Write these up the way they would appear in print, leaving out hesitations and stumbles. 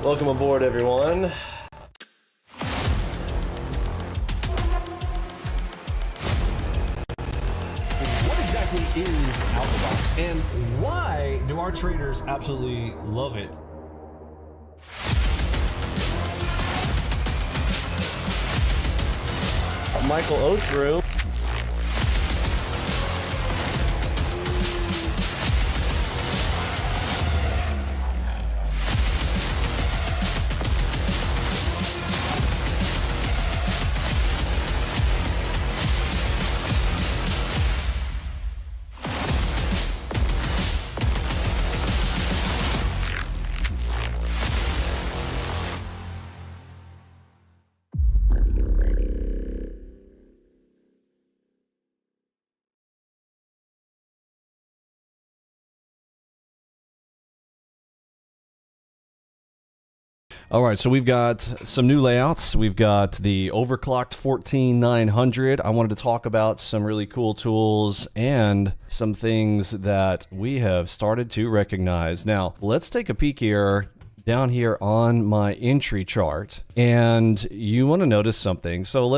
Welcome aboard, everyone. What exactly is ALGO, and why do our traders absolutely love it? Michael Oathrew. All right, so we've got some new layouts. We've got the overclocked 14900. I wanted to talk about some really cool tools and some things that we have started to recognize. Now, let's take a peek here down here on my entry chart, and you want to notice something. So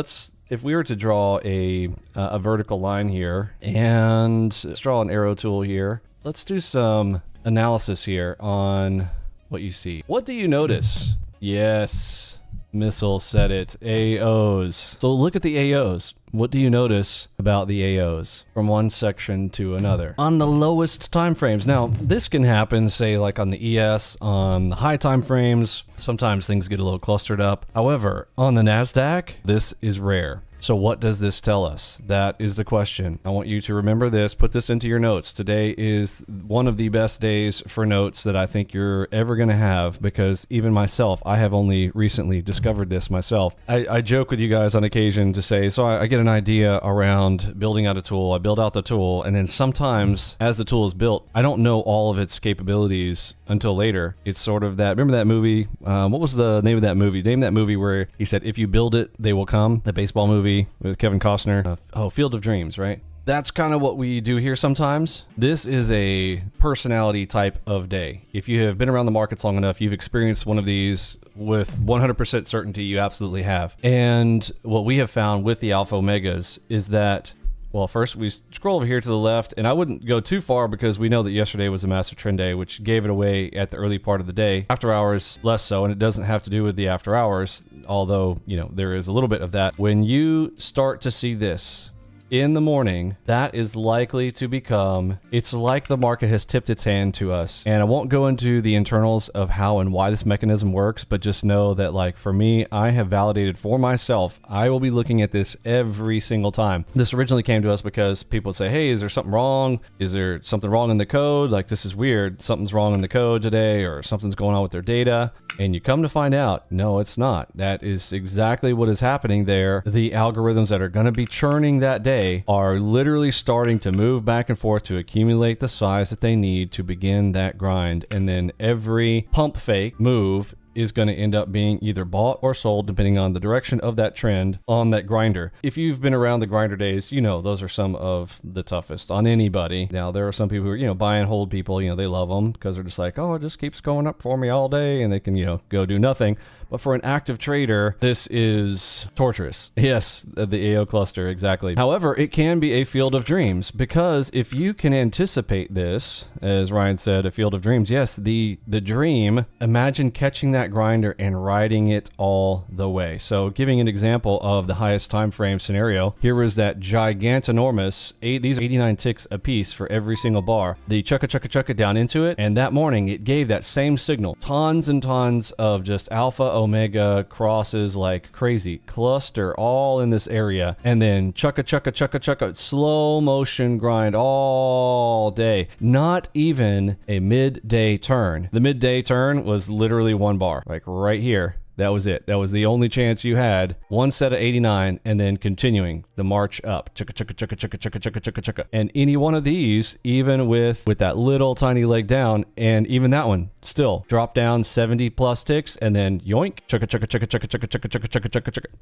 if we were to draw a vertical line here, and let's draw an arrow tool here, let's do some analysis here on what you see. What do you notice? Yes, Missile said it. AOs. So look at the AOs. What do you notice about the AOs from one section to another? On the lowest time frames. Now, this can happen, say, like on the ES, on the high time frames. Sometimes things get a little clustered up. However, on the NASDAQ, this is rare. So what does this tell us? That is the question. I want you to remember this, put this into your notes. Today is one of the best days for notes that I think you're ever going to have, because even myself, I have only recently discovered this myself. I joke with you guys on occasion to say, so I get an idea around building out a tool, I build out the tool, and then sometimes as the tool is built, I don't know all of its capabilities until later. It's sort of that, remember that movie? What was the name of that movie? Name that movie where he said, if you build it, they will come, the baseball movie with Kevin Costner. Field of Dreams, right? That's kind of what we do here sometimes. This is a personality type of day. If you have been around the markets long enough, you've experienced one of these with 100% certainty. You absolutely have. And what we have found with the Alpha Omegas is that, well, first we scroll over here to the left, and I wouldn't go too far because we know that yesterday was a massive trend day, which gave it away at the early part of the day. After hours, less so, and it doesn't have to do with the after hours, although, you know, there is a little bit of that. When you start to see this in the morning, that is likely to become, it's like the market has tipped its hand to us. And I won't go into the internals of how and why this mechanism works, but just know that, like, for me, I have validated for myself, I will be looking at this every single time. This originally came to us because people would say, hey, is there something wrong? Is there something wrong in the code? Like, this is weird. Something's wrong in the code today, or something's going on with their data. And you come to find out, no, it's not. That is exactly what is happening there. The algorithms that are going to be churning that day are literally starting to move back and forth to accumulate the size that they need to begin that grind. And then every pump fake move is going to end up being either bought or sold depending on the direction of that trend on that grinder. If you've been around the grinder days, you know those are some of the toughest on anybody. Now, there are some people who are, you know, buy and hold people, you know, they love them because they're just like, oh, it just keeps going up for me all day, and they can, you know, go do nothing. But for an active trader, this is torturous. Yes, the AO cluster, exactly. However, it can be a field of dreams, because if you can anticipate this, as Ryan said, a field of dreams, yes, the dream, imagine catching that grinder and riding it all the way. So giving an example of the highest time frame scenario, here was that gigantinormous, these are 89 ticks a piece for every single bar. The chucka down into it, and that morning it gave that same signal. Tons and tons of just alpha omega crosses like crazy, cluster all in this area, and then chucka, slow motion grind all day. Not even a midday turn. The midday turn was literally one bar, like right here. That was it. That was the only chance you had. One set of 89, and then continuing the march up. Chugga. And any one of these, even with that little tiny leg down, and even that one, still drop down 70 plus ticks, and then yoink, chugga.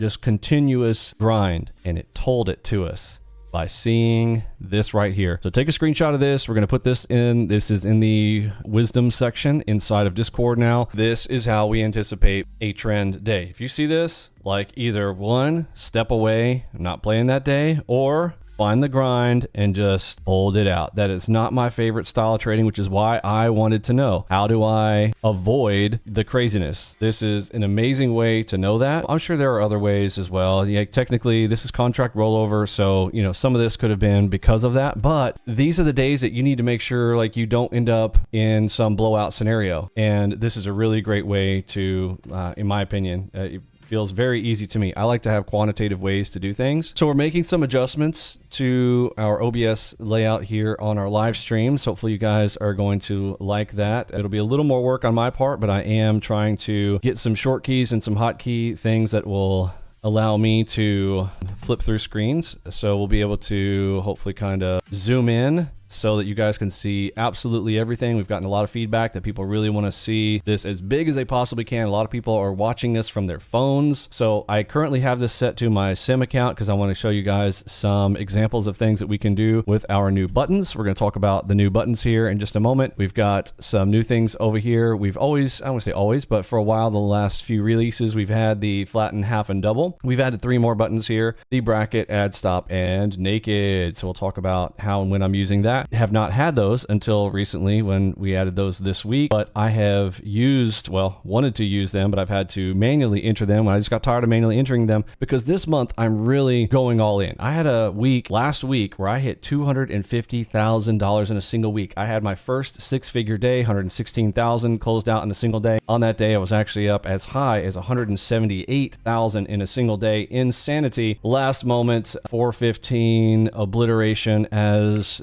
Just continuous grind. And it told it to us by seeing this right here. So take a screenshot of this. We're going to put this in. This is in the wisdom section inside of Discord now. This is how we anticipate a trend day. If you see this, like either one, step away, not playing that day, or find the grind and just hold it out. That is not my favorite style of trading, which is why I wanted to know, how do I avoid the craziness? This is an amazing way to know that. I'm sure there are other ways as well. Yeah, technically this is contract rollover, so you know, some of this could have been because of that, but these are the days that you need to make sure like you don't end up in some blowout scenario. And this is a really great way to, in my opinion, feels very easy to me. I like to have quantitative ways to do things. So we're making some adjustments to our OBS layout here on our live streams. Hopefully you guys are going to like that. It'll be a little more work on my part, but I am trying to get some short keys and some hotkey things that will allow me to flip through screens. So we'll be able to hopefully kind of zoom in so that you guys can see absolutely everything. We've gotten a lot of feedback that people really want to see this as big as they possibly can. A lot of people are watching this from their phones. So I currently have this set to my sim account because I want to show you guys some examples of things that we can do with our new buttons. We're going to talk about the new buttons here in just a moment. We've got some new things over here. We've always, I don't want to say always, but for a while, the last few releases, we've had the flatten, half, and double. We've added 3 more buttons here: the bracket, add, stop, and naked. So we'll talk about how and when I'm using that. Have not had those until recently when we added those this week, but I have used, well, wanted to use them, but I've had to manually enter them. I just got tired of manually entering them because this month I'm really going all in. I had a week last week where I hit $250,000 in a single week. I had my first 6-figure day, 116,000 closed out in a single day. On that day, I was actually up as high as 178,000 in a single day. Insanity. Last moment, 415 obliteration as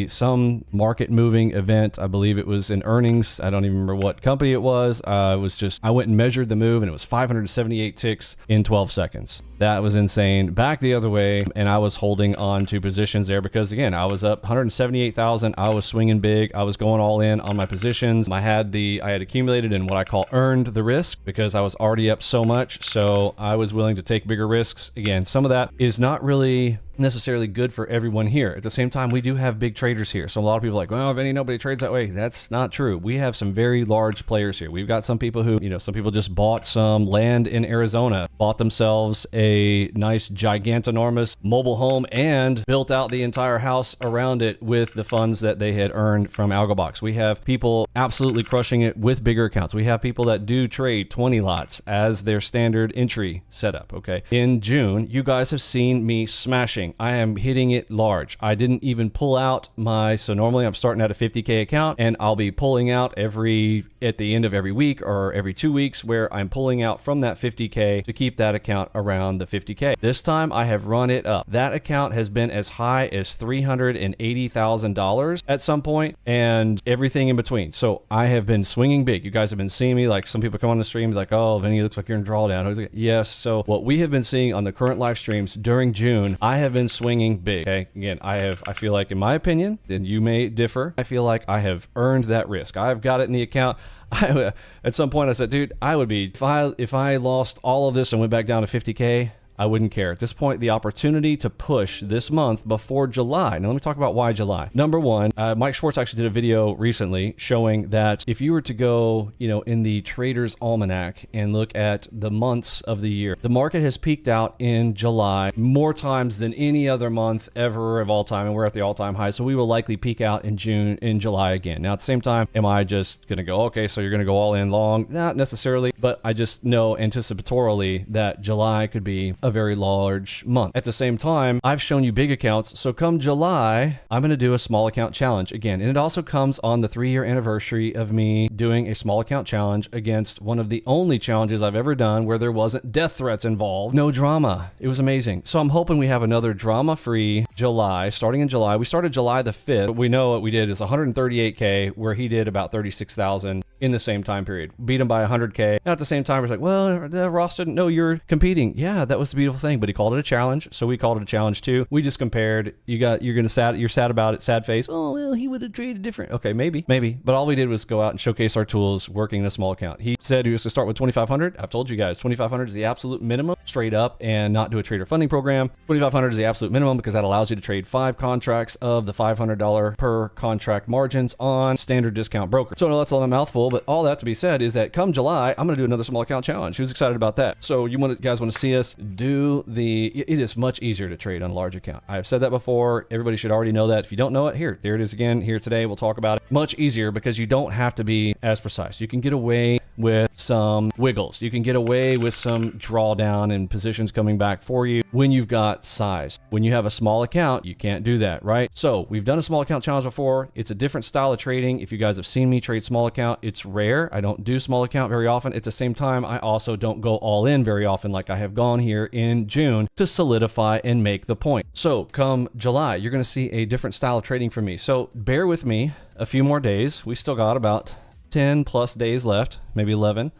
some market moving event. I believe it was in earnings. I don't even remember what company it was. I went and measured the move and it was 578 ticks in 12 seconds. That was insane. Back the other way, and I was holding on to positions there because again, I was up 178,000. I was swinging big. I was going all in on my positions. I had accumulated in what I call earned the risk because I was already up so much. So I was willing to take bigger risks. Again, some of that is not really necessarily good for everyone here. At the same time, we do have big traders here. So a lot of people are like, well, Vinny, nobody trades that way. That's not true. We have some very large players here. We've got some people who, some people just bought some land in Arizona, bought themselves a nice gigantinormous mobile home and built out the entire house around it with the funds that they had earned from ALGO. We have people absolutely crushing it with bigger accounts. We have people that do trade 20 lots as their standard entry setup. Okay. In June, you guys have seen me smashing. I am hitting it large. I didn't even pull out so normally I'm starting at a 50K account and I'll be pulling out at the end of every week or every 2 weeks where I'm pulling out from that 50K to keep that account around the 50K. This time I have run it up. That account has been as high as $380,000 at some point and everything in between. So I have been swinging big. You guys have been seeing me, like some people come on the stream like, oh, Vinny, looks like you're in drawdown. I was like, yes. So what we have been seeing on the current live streams during June, I have been swinging big. Okay. Again, I feel like, in my opinion, and you may differ, I feel like I have earned that risk. I've got it in the account. At some point I said, dude, I would be, if I lost all of this and went back down to 50K, I wouldn't care. At this point, the opportunity to push this month before July. Now, let me talk about why July. Number one, Mike Schwartz actually did a video recently showing that if you were to go, in the Trader's Almanac and look at the months of the year, the market has peaked out in July more times than any other month ever of all time, and we're at the all-time high. So we will likely peak out in July again. Now, at the same time, am I just going to go, okay, so you're going to go all in long? Not necessarily, but I just know anticipatorily that July could be a very large month. At the same time, I've shown you big accounts. So come July, I'm going to do a small account challenge again. And it also comes on the 3-year anniversary of me doing a small account challenge against one of the only challenges I've ever done where there wasn't death threats involved. No drama. It was amazing. So I'm hoping we have another drama-free July, starting in July. We started July the 5th, but we know what we did is 138K, where he did about 36,000. in the same time period. Beat him by 100K. And at the same time, it's like, well, Ross didn't know you're competing. Yeah, that was the beautiful thing, but he called it a challenge, so we called it a challenge too. We just compared. You're sad about it, sad face. Oh, well, he would have traded different. Okay, maybe. But all we did was go out and showcase our tools working in a small account. He said he was going to start with 2,500. I've told you guys, 2,500 is the absolute minimum, straight up, and not do a trader funding program. 2,500 is the absolute minimum because that allows you to trade 5 contracts of the $500 per contract margins on standard discount broker. So I know that's a mouthful, but all that to be said is that come July, I'm going to do another small account challenge. Who's excited about that? So guys want to see us do it is much easier to trade on a large account. I've said that before. Everybody should already know that. If you don't know it, there it is again. Here today, we'll talk about it. Much easier because you don't have to be as precise. You can get away with some wiggles. You can get away with some drawdown and positions coming back for you when you've got size. When you have a small account, you can't do that, right? So we've done a small account challenge before. It's a different style of trading. If you guys have seen me trade small account, it's rare. I don't do small account very often. At the same time, I also don't go all in very often like I have gone here in June to solidify and make the point. So come July, you're going to see a different style of trading from me. So bear with me a few more days. We still got about 10 plus days left, maybe 11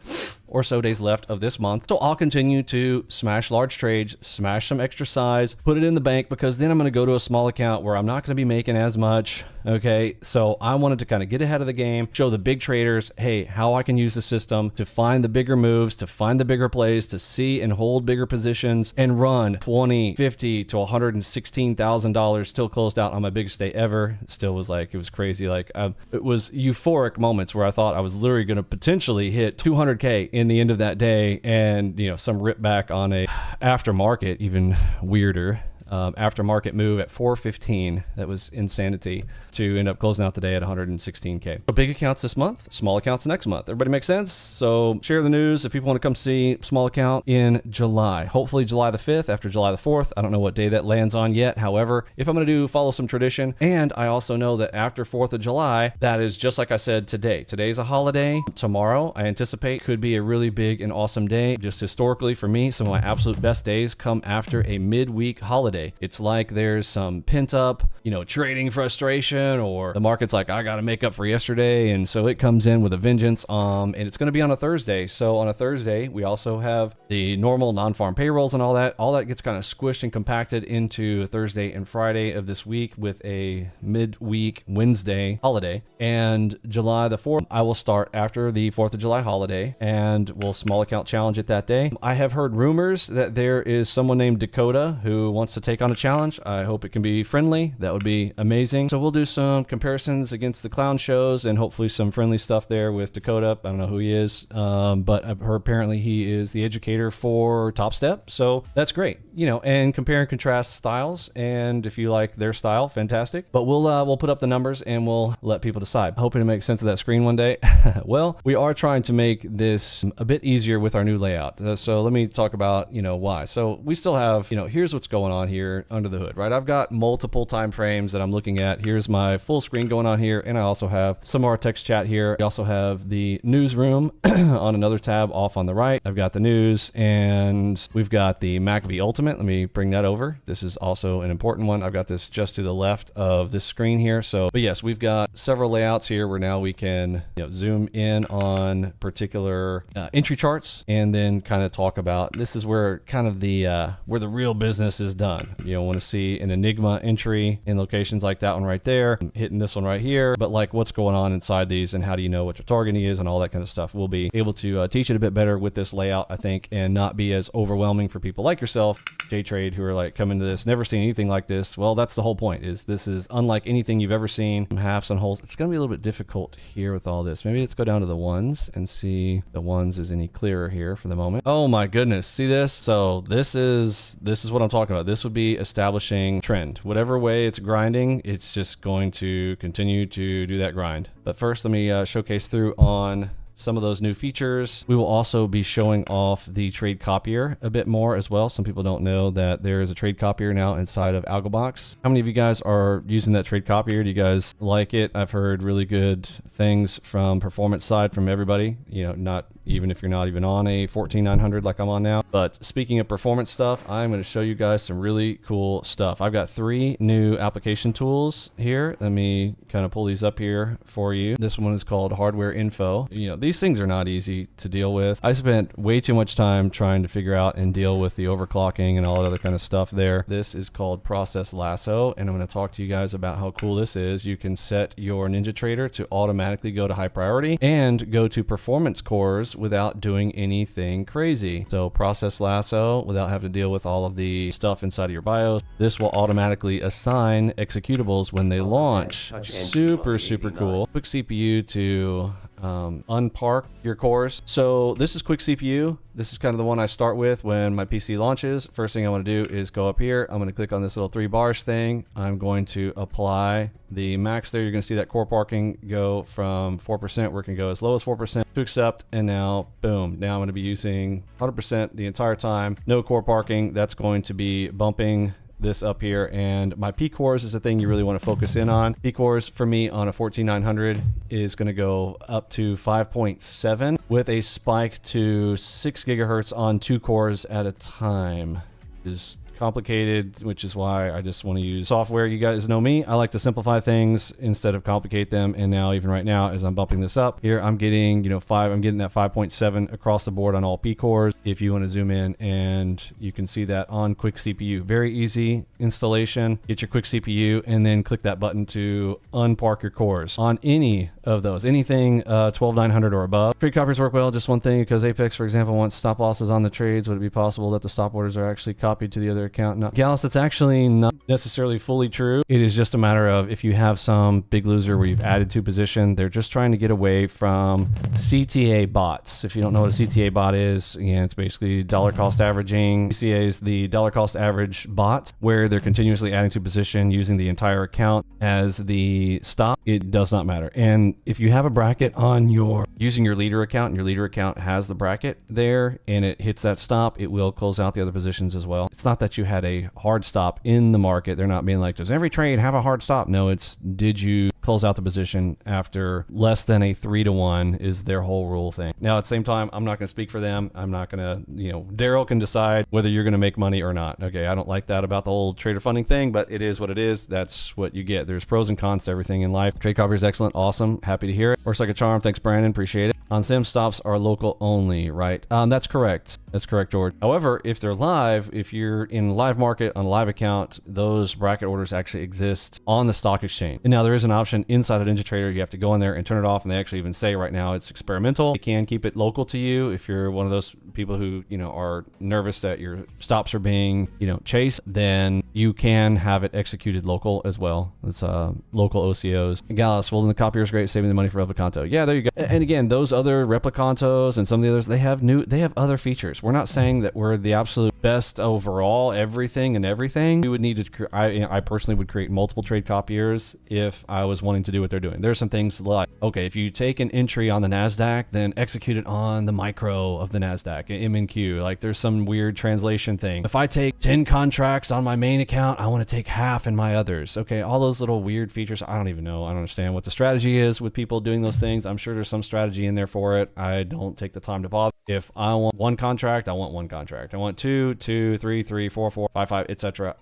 or so days left of this month. So I'll continue to smash large trades, smash some extra size, put it in the bank, because then I'm going to go to a small account where I'm not going to be making as much. Okay, so I wanted to kind of get ahead of the game, show the big traders, hey, how I can use the system to find the bigger moves, to find the bigger plays, to see and hold bigger positions, and run $20, $50 to $116,000. Still closed out on my biggest day ever. Still was like, it was crazy. Like it was euphoric moments where I thought I was literally going to potentially hit 200K in the end of that day, and some rip back on a aftermarket, even weirder. Aftermarket move at 415. That was insanity to end up closing out the day at 116K. So big accounts this month, small accounts next month. Everybody makes sense? So share the news if people want to come see small account in July. Hopefully July the 5th, after July the 4th. I don't know what day that lands on yet. However, if I'm going to follow some tradition, and I also know that after 4th of July, that is just like I said today. Today's a holiday. Tomorrow, I anticipate, could be a really big and awesome day. Just historically for me, some of my absolute best days come after a midweek holiday. It's like there's some pent up, trading frustration, or the market's like, I got to make up for yesterday. And so it comes in with a vengeance. And it's going to be on a Thursday. So on a Thursday, we also have the normal non-farm payrolls and all that. All that gets kind of squished and compacted into Thursday and Friday of this week with a midweek Wednesday holiday. And July the 4th, I will start after the 4th of July holiday, and we'll small account challenge it that day. I have heard rumors that there is someone named Dakota who wants to take on a challenge. I hope it can be friendly. That would be amazing. So we'll do some comparisons against the clown shows and hopefully some friendly stuff there with Dakota. I don't know who he is, but I've heard apparently he is the educator for Top Step. So that's great, and compare and contrast styles. And if you like their style, fantastic. But we'll put up the numbers and we'll let people decide. Hoping to make sense of that screen one day. Well, we are trying to make this a bit easier with our new layout. So let me talk about, why. So we still have, here's what's going on here under the hood, right? I've got multiple time frames that I'm looking at. Here's my full screen going on here, and I also have some of our text chat here. We also have the newsroom on another tab off on the right. I've got the news, and we've got the MACD Ultimate. Let me bring that over. This is also an important one. I've got this just to the left of this screen here. But yes, we've got several layouts here where now we can zoom in on particular entry charts, and then kind of talk about, this is where kind of where the real business is done. You want to see an Enigma entry in locations like that one right there. I'm hitting this one right here, but like what's going on inside these and how do you know what your targeting is and all that kind of stuff. We'll be able to teach it a bit better with this layout, I think, and not be as overwhelming for people like yourself, J-Trade, who are like coming to this, never seen anything like this. Well, that's the whole point, is this is unlike anything you've ever seen. Halves and wholes. It's going to be a little bit difficult here with all this. Maybe let's go down to the ones and see the ones is any clearer here for the moment. Oh my goodness. See this? So this is what I'm talking about. This would be establishing trend. Whatever way it's grinding, it's just going to continue to do that grind. But first, let me showcase through on some of those new features. We will also be showing off the trade copier a bit more as well. Some people don't know that there is a trade copier now inside of ALGO. How many of you guys are using that trade copier? Do you guys like it? I've heard really good things from performance side from everybody, you know, not even if you're not even on a 14900 like I'm on now. But speaking of performance stuff, I'm going to show you guys some really cool stuff. I've got 3 new application tools here. Let me kind of pull these up here for you. This one is called Hardware Info. You know, these things are not easy to deal with. I spent way too much time trying to figure out and deal with the overclocking and all that other kind of stuff there. This is called Process Lasso, and I'm going to talk to you guys about how cool this is. You can set your NinjaTrader to automatically go to high priority and go to performance cores without doing anything crazy. So Process Lasso, without having to deal with all of the stuff inside of your BIOS, this will automatically assign executables when they launch. Super cool. Quick CPU to unpark your cores. So this is quick CPU. This is kind of the one I start with when my PC launches. First thing I want to do is go up here. I'm going to click on this little 3 bars thing. I'm going to apply the max there. You're going to see that core parking go from 4%, where it can go as low as 4%, to accept. And now, boom, now I'm going to be using 100% the entire time. No core parking. That's going to be bumping this up here, and my P cores is the thing you really want to focus in on. P cores for me on a 14900 is going to go up to 5.7 with a spike to 6 gigahertz on 2 cores at a time. Is complicated, which is why I just want to use software. You guys know me. I like to simplify things instead of complicate them. And now, even right now, as I'm bumping this up here, I'm getting, you know, I'm getting that 5.7 across the board on all P cores. If you want to zoom in, and you can see that on quick CPU, very easy installation. Get your quick CPU and then click that button to unpark your cores on any of those, anything 12900 or above. Trade copiers work well. Just one thing, because Apex, for example, wants stop losses on the trades. Would it be possible that the stop orders are actually copied to the other account? No, Gallus, that's actually not necessarily fully true. It is just a matter of, if you have some big loser where you've added to position, they're just trying to get away from CTA bots. If you don't know what a CTA bot is, again, it's basically dollar cost averaging. CTA is the dollar cost average bots, where they're continuously adding to position using the entire account as the stop. It does not matter. And if you have a bracket on using your leader account, and your leader account has the bracket there, and it hits that stop, it will close out the other positions as well. It's not that you had a hard stop in the market. They're not being like, does every trade have a hard stop? No, it's, did you close out the position after less than a 3-to-1 is their whole rule thing. Now, at the same time, I'm not going to speak for them. I'm not going to, you know, Daryl can decide whether you're going to make money or not. Okay, I don't like that about the whole trader funding thing, but it is what it is. That's what you get. There's pros and cons to everything in life. Trade copier is excellent. Awesome. Happy to hear it. Works like a charm. Thanks, Brandon. Appreciate it. On sim, stops are local only, right? That's correct. That's correct, George. However, if they're live, if you're in a live market on a live account, those bracket orders actually exist on the stock exchange. And now there is an option inside of NinjaTrader. You have to go in there and turn it off. And they actually even say right now it's experimental. They can keep it local to you. If you're one of those people who, you know, are nervous that your stops are being, you know, chased, then you can have it executed local as well. It's local OCOs. Gallus, well, then the copier is great, saving the money for Replicanto. Yeah, there you go. And again, those other Replicantos and some of the others, they have other features. We're not saying that we're the absolute best overall, everything. We would need to, I personally would create multiple trade copiers if I was wanting to do what they're doing. There's some things like, okay, if you take an entry on the NASDAQ, then execute it on the micro of the NASDAQ, MNQ. Like, there's some weird translation thing. If I take 10 contracts on my main account, I want to take half in my others. Okay, all those little weird features. I don't even know. I don't understand what the strategy is with people doing those things. I'm sure there's some strategy in there for it. I don't take the time to bother. If I want one contract, I want one contract. I want 2, 2, 3, 3, 4, 4, 5, 5, etc.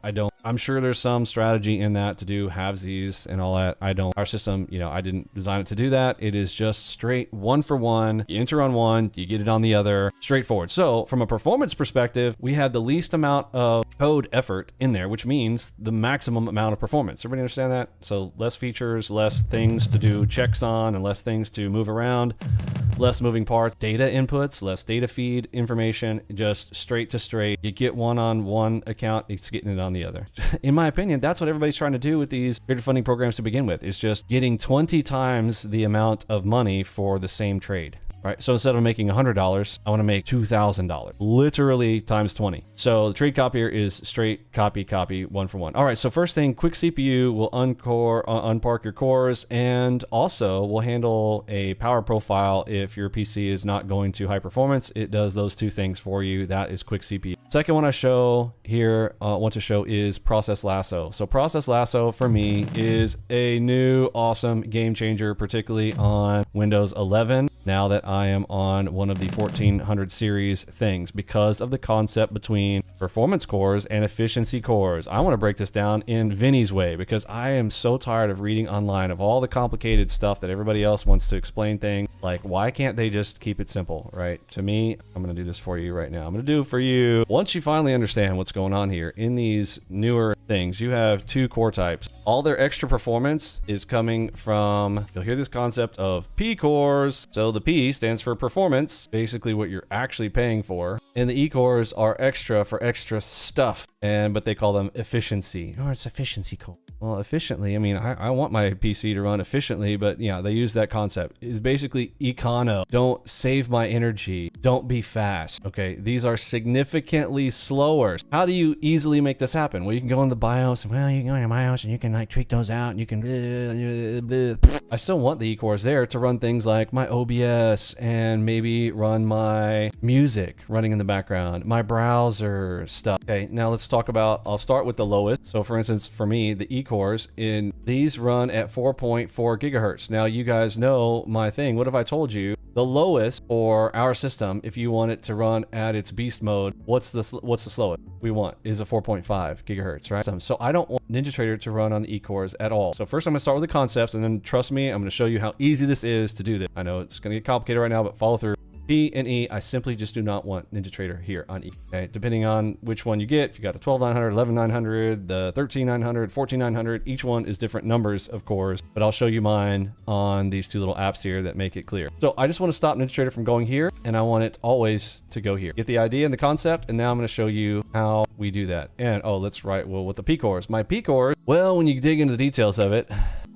I'm sure there's some strategy in that to do halvesies and all that. Our system, you know, I didn't design it to do that. It is just straight 1 for 1. You enter on one, you get it on the other, straightforward. So from a performance perspective, we had the least amount of code effort in there, which means the maximum amount of performance. Everybody understand that? So less features, less things to do checks on, and less things to move around, less moving parts, data inputs, less data feed information, just straight to straight. You get one on one account, it's getting it on the other. In my opinion, that's what everybody's trying to do with these trader funding programs to begin with, is just getting 20 times the amount of money for the same trade. right? So instead of making $100, I want to make $2,000, literally times 20. So the trade copier is straight copy, one for one. All right, so first thing, quick CPU will unpark your cores, and also will handle a power profile if your PC is not going to high performance. It does those two things for you. That is quick CPU. Second one I show here, want to show is Process Lasso. So Process Lasso for me is a new awesome game changer, particularly on Windows 11. Now that I am on one of the 1400 series things, because of the concept between performance cores and efficiency cores. I want to break this down in Vinny's way, because I am so tired of reading online of all the complicated stuff that everybody else wants to explain things. Like, why can't they just keep it simple, right? To me, I'm going to do this for you right now. I'm going to do it for you. Once you finally understand what's going on here in these newer things, you have two core types. All their extra performance is coming from, you'll hear this concept of P cores. So the P stands for performance, basically what you're actually paying for. And the E cores are extra for extra stuff, but they call them efficiency. Oh, it's efficiency core. Well, efficiently, I mean, I want my PC to run efficiently, but yeah, they use that concept. It's basically econo. Don't save my energy. Don't be fast. Okay, these are significantly slower. How do you easily make this happen? Well, you can go in the BIOS, and well, you can go in the BIOS and you can like tweak those out, and you can I still want the E-cores there to run things like my OBS and maybe run my music running in the background, my browser stuff. Okay, now let's talk about, I'll start with the lowest. So for instance, for me, the E-cores in these run at 4.4 gigahertz. Now you guys know my thing. What if I told you the lowest for our system, if you want it to run at its beast mode, what's the slowest we want is a 4.5 gigahertz, right? So I don't want NinjaTrader to run on the E-cores at all. So first I'm gonna start with the concepts, and then trust me, I'm gonna show you how easy this is to do this. I know it's gonna get complicated right now, but follow through. P and E, I simply just do not want NinjaTrader here on E. Okay, depending on which one you get, if you got a 12900, 11900, the 13900, 14900, each one is different numbers of cores, but I'll show you mine on these two little apps here that make it clear. So I just want to stop NinjaTrader from going here, and I want it always to go here. Get the idea and the concept, and now I'm going to show you how we do that. And oh, let's write, well, with the P cores. My P cores, well, when you dig into the details of it,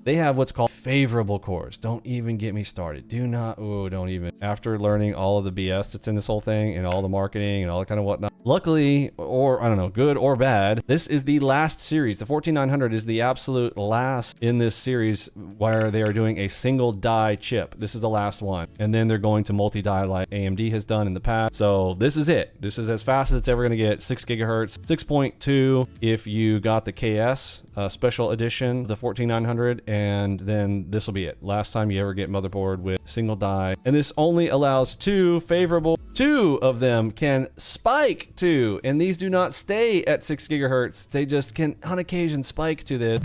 they have what's called favorable cores. Don't even get me started. Don't even. After learning all of the BS that's in this whole thing and all the marketing and all that kind of whatnot, luckily, or I don't know, good or bad, this is the last series. The 14900 is the absolute last in this series where they are doing a single die chip. This is the last one. And then they're going to multi-die like AMD has done in the past. So this is it. This is as fast as it's ever going to get. 6 gigahertz, 6.2 if you got the KS special edition, the 14900, and then this will be it. Last time you ever get motherboard with single die. And this only allows two favorable. Two of them can spike to, and these do not stay at 6 gigahertz. They just can on occasion spike to this.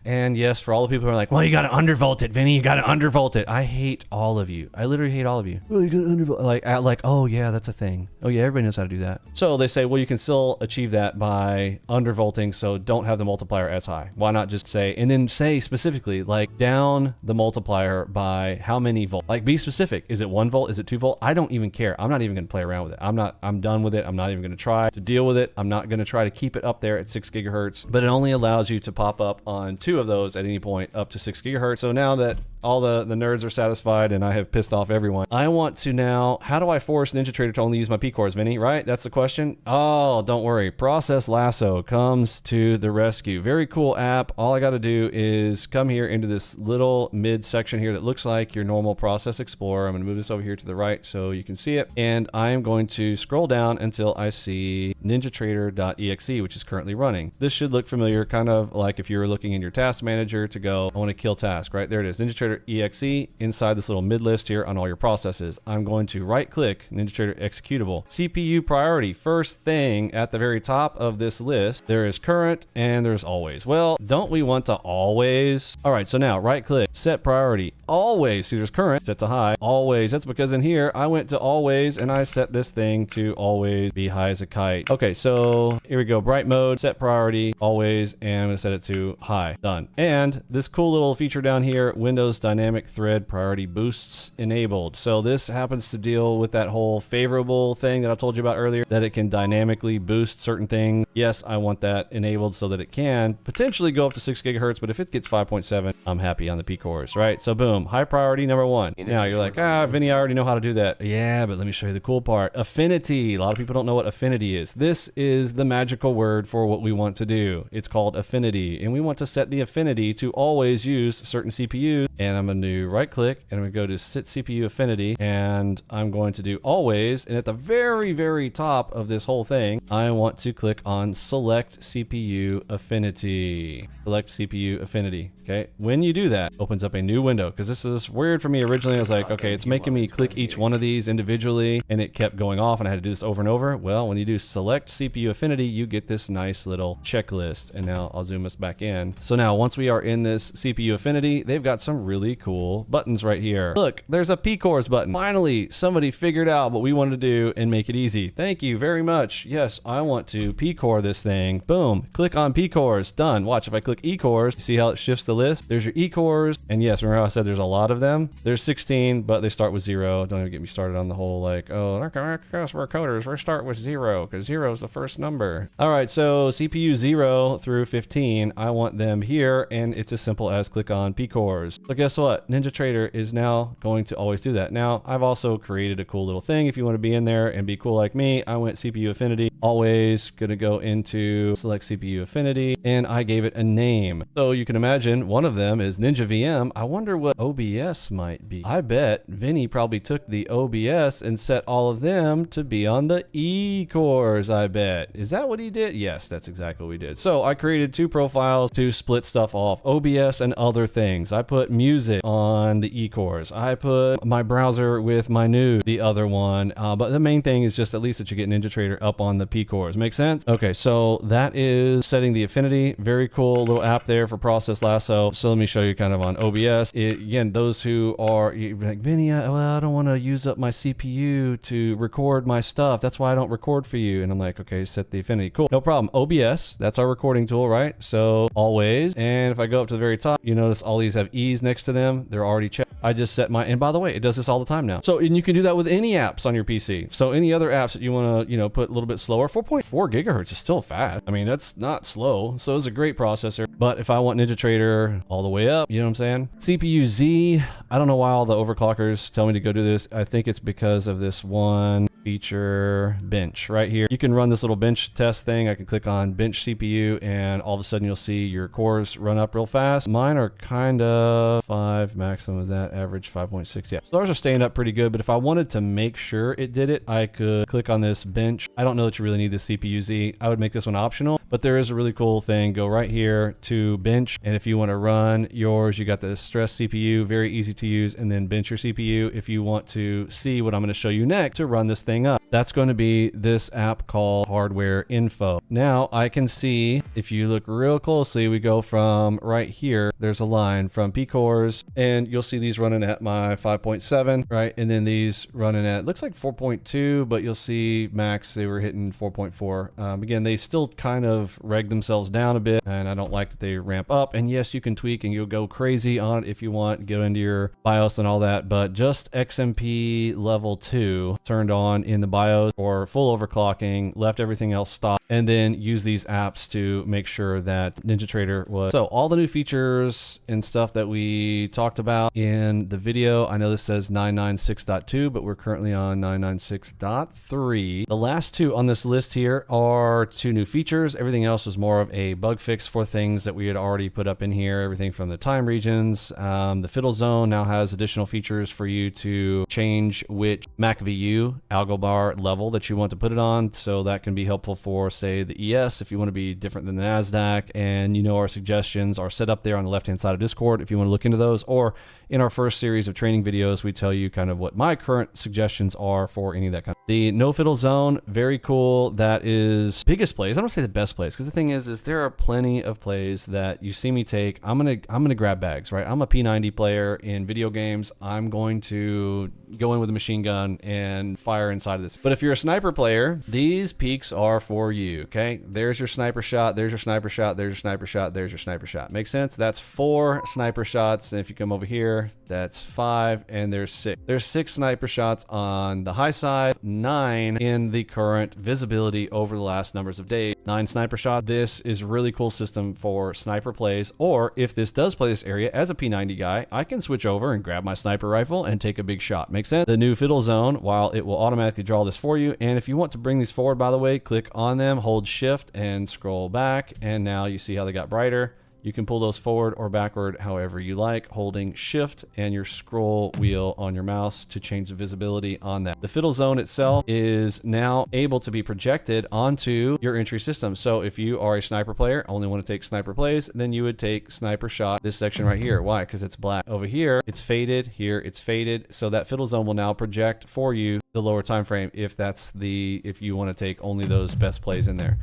And yes, for all the people who are like, well, you got to undervolt it, Vinny, you got to undervolt it. I hate all of you. I literally hate all of you. Well, you got to undervolt. Like, oh yeah, that's a thing. Oh yeah, everybody knows how to do that. So they say, well, you can still achieve that by undervolting, so don't have the multiplier as high. Why not just say, and then say specifically, like down the multiplier by how many volts? Like be specific. Is it 1 volt? Is it 2 volt? I don't even care. I'm not even going to play around with it. I'm done with it. I'm not even going to try to deal with it. I'm not going to try to keep it up there at 6 gigahertz, but it only allows you to pop up on 2 of those at any point up to 6 gigahertz. So now that all the nerds are satisfied and I have pissed off everyone, I want to now, how do I force NinjaTrader to only use my P cores, Vinny, right? That's the question. Oh, don't worry. Process Lasso comes to the rescue. Very cool app. All I got to do is come here into this little mid section here that looks like your normal Process Explorer. I'm going to move this over here to the right so you can see it. And I am going to scroll down until I see NinjaTrader.exe, which is currently running. This should look familiar, kind of like if you were looking in your task manager to go, I want to kill task, right? There it is, NinjaTrader.exe inside this little mid list here on all your processes. I'm going to right click NinjaTrader executable. CPU priority, first thing at the very top of this list, there is current and there's always. Well, don't we want to always? All right, so now right click, set priority, always. See, there's current, set to high, always. That's because in here, I went to always and I set this thing to always be high as a kite. Okay, so here we go, bright mode, set priority, always, and I'm gonna set it to high, done. And this cool little feature down here, Windows those dynamic thread priority boosts enabled. So this happens to deal with that whole favorable thing that I told you about earlier, that it can dynamically boost certain things. Yes, I want that enabled so that it can potentially go up to 6 gigahertz, but if it gets 5.7, I'm happy on the P cores, right? So boom, high priority number 1. Now you're like, Vinny, I already know how to do that. Yeah, but let me show you the cool part. Affinity. A lot of people don't know what affinity is. This is the magical word for what we want to do. It's called affinity, and we want to set the affinity to always use certain CPUs. And I'm going to right click and I'm going to go to set CPU affinity, and I'm going to do always. And at the very, very top of this whole thing, I want to click on select CPU affinity. Select CPU affinity. Okay. When you do that, it opens up a new window, because this is weird for me. Originally, I was like, okay, it's making me click each one of these individually, and it kept going off, and I had to do this over and over. Well, when you do select CPU affinity, you get this nice little checklist. And now I'll zoom us back in. So now once we are in this CPU affinity, they've got some really cool buttons right here. Look, there's a P cores button. Finally, somebody figured out what we wanted to do and make it easy. Thank you very much. Yes, I want to P core this thing. Boom, click on P cores, done. Watch, if I click E cores, you see how it shifts the list? There's your E cores. And yes, remember how I said there's a lot of them? There's 16, but they start with 0. Don't even get me started on the whole like, oh, we're coders, we start with 0 because 0 is the first number. All right, so CPU 0 through 15, I want them here, and it's as simple as click on P cores. So guess what? NinjaTrader is now going to always do that. Now, I've also created a cool little thing. If you want to be in there and be cool like me, I went CPU affinity, always gonna go into select CPU affinity, and I gave it a name. So you can imagine one of them is Ninja VM. I wonder what OBS might be. I bet Vinny probably took the OBS and set all of them to be on the E cores, I bet. Is that what he did? Yes, that's exactly what we did. So I created 2 profiles to split stuff off, OBS and other things. I put music on the E cores. I put my browser with my news, the other one. But the main thing is just at least that you get NinjaTrader up on the P cores. Make sense? Okay, so that is setting the affinity. Very cool little app there for Process Lasso. So let me show you kind of on OBS. Again, those who are like, Vinny, well, I don't want to use up my CPU to record my stuff. That's why I don't record for you. And I'm like, okay, set the affinity. Cool, no problem. OBS, that's our recording tool, right? So always. And if I go up to the very top, you notice all these have E's next to them. They're already checked. I just set my, and by the way, it does this all the time now. So, and you can do that with any apps on your PC. So any other apps that you want to, you know, put a little bit slower, 4.4 gigahertz is still fast. I mean, that's not slow. So it's a great processor. But if I want NinjaTrader all the way up, you know what I'm saying? CPU Z, I don't know why all the overclockers tell me to go do this. I think it's because of this one feature bench right here. You can run this little bench test thing. I can click on bench CPU, and all of a sudden you'll see your cores run up real fast. Mine are kind of 5 maximum, is that average 5.6? Yeah, so ours are staying up pretty good. But if I wanted to make sure it did it, I could click on this bench. I don't know that you really need the CPU Z. I would make this one optional, but there is a really cool thing. Go right here to bench, and if you want to run yours, you got the stress CPU, very easy to use, and then bench your CPU. If you want to see what I'm going to show you next to run this thing up, that's going to be this app called Hardware Info. Now I can see, if you look real closely, we go from right here, there's a line from P cores, and you'll see these running at my 5.7, right? And then these running at, looks like 4.2, but you'll see max, they were hitting 4.4. Again, they still kind of reg themselves down a bit, and I don't like that they ramp up. And yes, you can tweak and you'll go crazy on it if you want, go into your BIOS and all that, but just XMP level 2 turned on in the BIOS for full overclocking, left everything else stopped, and then use these apps to make sure that NinjaTrader was. So all the new features and stuff that we talked about in the video, I know this says 996.2, but we're currently on 996.3. The last 2 on this list here are 2 new features. Everything else was more of a bug fix for things that we had already put up in here. Everything from the time regions, the fiddle zone now has additional features for you to change which MacVU ALGO bar level that you want to put it on. So that can be helpful for, say, the ES if you want to be different than the NASDAQ. And you know our suggestions are set up there on the left-hand side of Discord if you want to look into those. Or in our first series of training videos, we tell you kind of what my current suggestions are for any of that kind of. The no fiddle zone, very cool. That is biggest place. I don't say the best place plays. Because the thing is there are plenty of plays that you see me take. I'm gonna grab bags, right? I'm a P90 player in video games. I'm going to go in with a machine gun and fire inside of this. But if you're a sniper player, these peaks are for you, okay? There's your sniper shot, there's your sniper shot, there's your sniper shot, there's your sniper shot. Makes sense? That's 4 sniper shots. And if you come over here, that's 5, and there's 6. There's 6 sniper shots on the high side, 9 in the current visibility over the last numbers of days. 9 sniper shot. This is a really cool system for sniper plays, or if this does play this area as a P90 guy, I can switch over and grab my sniper rifle and take a big shot. Makes sense? The new fiddle zone, while it will automatically draw this for you, and if you want to bring these forward, by the way, click on them, hold shift and scroll back, and now you see how they got brighter. You can pull those forward or backward however you like, holding shift and your scroll wheel on your mouse to change the visibility on that. The fiddle zone itself is now able to be projected onto your entry system. So if you are a sniper player, only want to take sniper plays, then you would take sniper shot this section right here. Why? Because it's black. Over here, it's faded. Here, it's faded. So that fiddle zone will now project for you the lower time frame if you want to take only those best plays in there.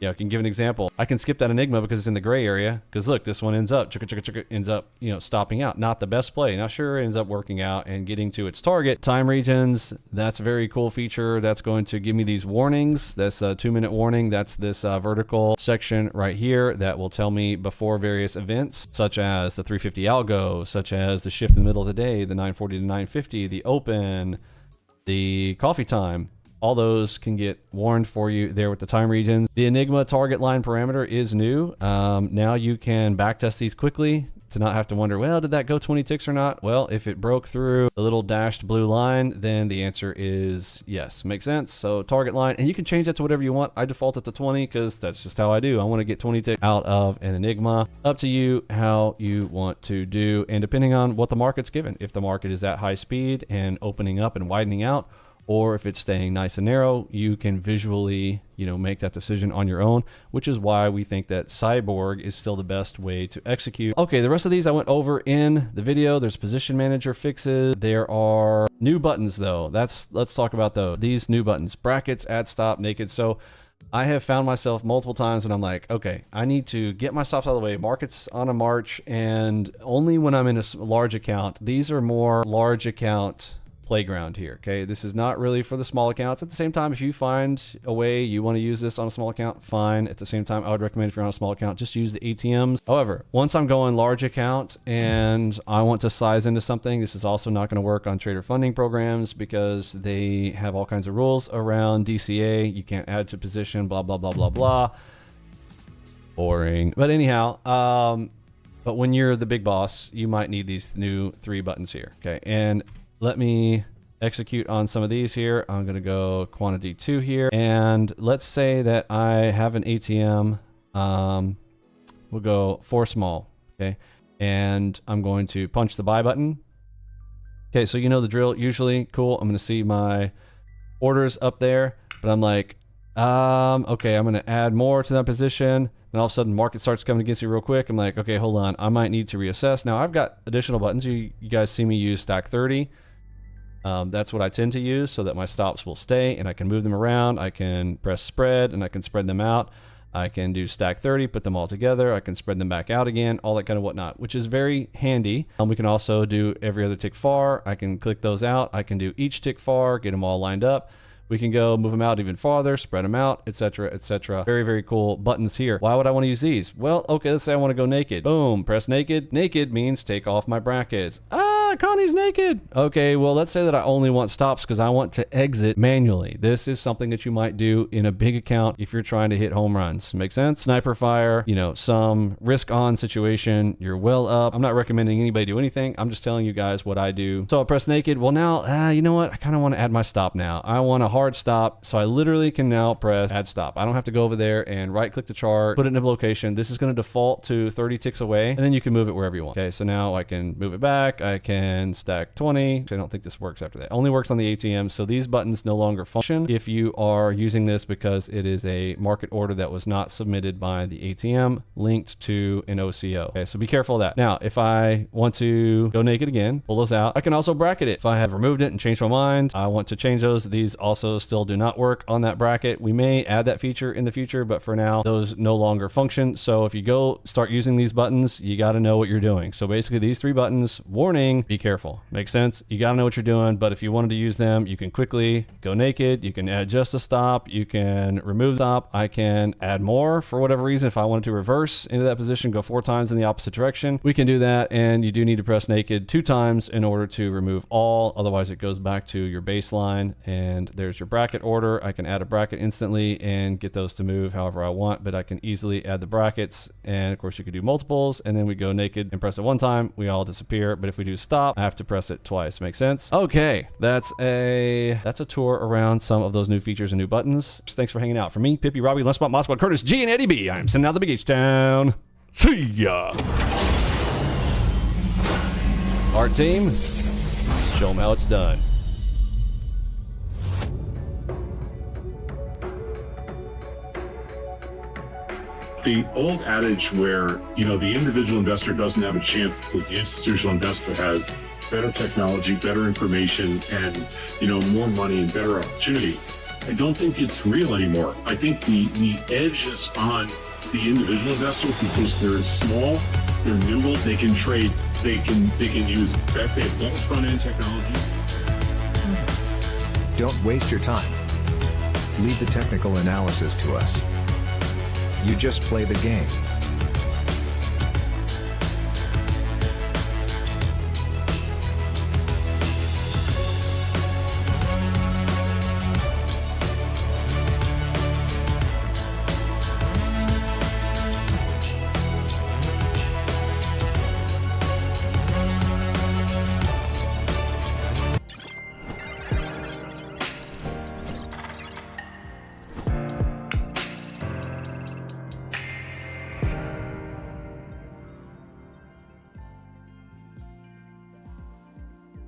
Yeah, I can give an example. I can skip that Enigma because it's in the gray area. Because look, this one ends up, stopping out. Not the best play. Now, sure, it ends up working out and getting to its target. Time regions, that's a very cool feature. That's going to give me these warnings. That's a 2-minute warning. That's this vertical section right here that will tell me before various events, such as the 350 algo, such as the shift in the middle of the day, the 940 to 950, the open, the coffee time. All those can get warned for you there with the time regions. The Enigma target line parameter is new. Now you can backtest these quickly to not have to wonder, well, did that go 20 ticks or not? Well, if it broke through the little dashed blue line, then the answer is yes. Makes sense? So target line, and you can change that to whatever you want. I default it to 20 because that's just how I do. I want to get 20 ticks out of an Enigma. Up to you how you want to do, and depending on what the market's given. If the market is at high speed and opening up and widening out, or if it's staying nice and narrow, you can visually, make that decision on your own, which is why we think that Cyborg is still the best way to execute. Okay, the rest of these I went over in the video. There's position manager fixes. There are new buttons though. Let's talk about those. These new buttons, brackets, add stop, naked. So I have found myself multiple times when I'm like, okay, I need to get my stops out of the way. Market's on a march, and only when I'm in a large account. These are more large account playground here. Okay, this is not really for the small accounts. At the same time, if you find a way you want to use this on a small account, fine. At the same time, I would recommend if you're on a small account, just use the ATMs. However, once I'm going large account and I want to size into something, this is also not going to work on trader funding programs because they have all kinds of rules around DCA. You can't add to position, blah, blah, blah, blah, blah. Boring. But anyhow, but when you're the big boss, you might need these new 3 buttons here. Okay, and let me execute on some of these here. I'm going to go quantity 2 here. And let's say that I have an ATM. We'll go 4 small. Okay. And I'm going to punch the buy button. Okay. So you know the drill usually. Cool. I'm going to see my orders up there, but I'm like, okay, I'm going to add more to that position. And all of a sudden market starts coming against me real quick. I'm like, okay, hold on. I might need to reassess. Now I've got additional buttons. You guys see me use stack 30. That's what I tend to use so that my stops will stay and I can move them around. I can press spread and I can spread them out. I can do stack 30, put them all together. I can spread them back out again, all that kind of whatnot, which is very handy. We can also do every other tick far. I can click those out. I can do each tick far, get them all lined up. We can go move them out even farther, spread them out, etc., etc. Very, very cool buttons here. Why would I want to use these? Well, okay, let's say I want to go naked. Boom, press naked. Naked means take off my brackets. Connie's naked. Okay, well, let's say that I only want stops because I want to exit manually. This is something that you might do in a big account if you're trying to hit home runs. Make sense? Sniper fire, some risk on situation. You're well up. I'm not recommending anybody do anything. I'm just telling you guys what I do. So I'll press naked. Well, now, you know what? I kind of want to add my stop now. I want a hard stop. So I literally can now press add stop. I don't have to go over there and right click the chart, put it in a location. This is going to default to 30 ticks away, and then you can move it wherever you want. Okay, so now I can move it back. I can and stack 20. I don't think this works after that. Only works on the ATM. So these buttons no longer function if you are using this because it is a market order that was not submitted by the ATM linked to an OCO. Okay, so be careful of that. Now, if I want to go naked again, pull those out, I can also bracket it. If I have removed it and changed my mind, I want to change those. These also still do not work on that bracket. We may add that feature in the future, but for now, those no longer function. So if you go start using these buttons, you got to know what you're doing. So basically these 3 buttons, warning, be careful. Makes sense? You got to know what you're doing, but if you wanted to use them, you can quickly go naked. You can add just a stop. You can remove the stop. I can add more for whatever reason. If I wanted to reverse into that position, go 4 times in the opposite direction, we can do that. And you do need to press naked 2 times in order to remove all. Otherwise it goes back to your baseline, and there's your bracket order. I can add a bracket instantly and get those to move however I want, but I can easily add the brackets. And of course you could do multiples, and then we go naked and press it 1 time, we all disappear. But if we do stop, I have to press it twice. Make sense? Okay, that's a tour around some of those new features and new buttons. Thanks for hanging out. For me, Pippi, Robbie, Lunchbot, Mossbot, Curtis, G, and Eddie B, I'm sending out the Big H down. See ya. Art team, show them how it's done. The old adage where, the individual investor doesn't have a chance because the institutional investor has better technology, better information, and, more money and better opportunity, I don't think it's real anymore. I think the edge is on the individual investor because they're small, they're nimble, they can trade, they can use, they have better front-end technology. Don't waste your time. Leave the technical analysis to us. You just play the game.